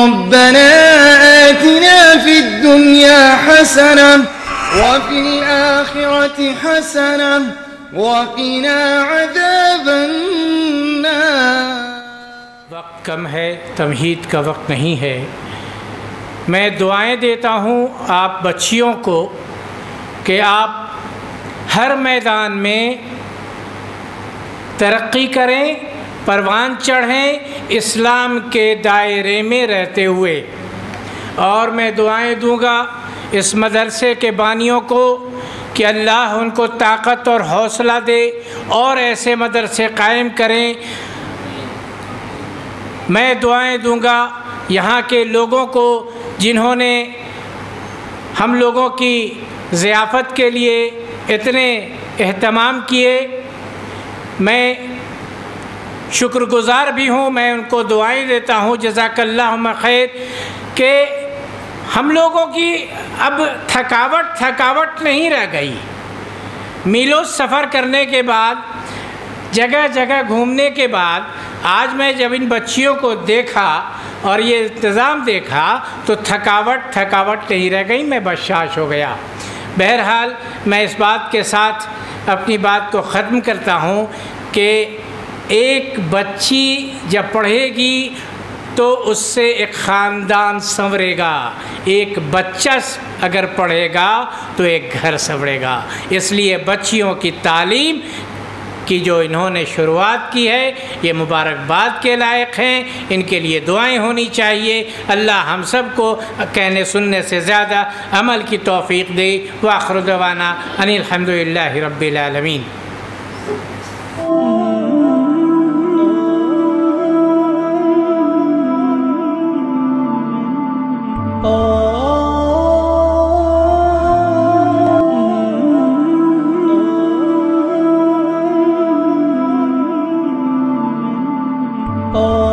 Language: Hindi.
रब्बना आतिना फिद दुनिया हसना व फिल आखिरति हसना व क़िना अज़ाबन नार। वक्त कम है, तमहीद का वक्त नहीं है। मैं दुआएं देता हूँ आप बच्चियों को कि आप हर मैदान में तरक्की करें, परवान चढ़ें इस्लाम के दायरे में रहते हुए। और मैं दुआएं दूंगा इस मदरसे के बानियों को कि अल्लाह उनको ताकत और हौसला दे और ऐसे मदरसे कायम करें। मैं दुआएं दूंगा यहाँ के लोगों को जिन्होंने हम लोगों की ज़ियाफ़त के लिए इतने एहतमाम किए। मैं शुक्रगुज़ार भी हूँ, मैं उनको दुआएं देता हूँ जज़ाकल्लाहु खैर कि हम लोगों की अब थकावट नहीं रह गई। मीलों सफ़र करने के बाद, जगह जगह घूमने के बाद आज मैं जब इन बच्चियों को देखा और ये इंतज़ाम देखा तो थकावट नहीं रह गई, मैं बर्दाश्त हो गया। बहरहाल मैं इस बात के साथ अपनी बात को ख़त्म करता हूँ कि एक बच्ची जब पढ़ेगी तो उससे एक ख़ानदान संवरेगा, एक बच्चा अगर पढ़ेगा तो एक घर संवरेगा। इसलिए बच्चियों की तालीम की जो इन्होंने शुरुआत की है ये मुबारकबाद के लायक हैं, इनके लिए दुआएं होनी चाहिए। अल्लाह हम सब को कहने सुनने से ज़्यादा अमल की तौफ़ीक़ दे। व आख़िर दवाना अनिल हम्दुलिल्लाहि रब्बिल आलमीन। Oh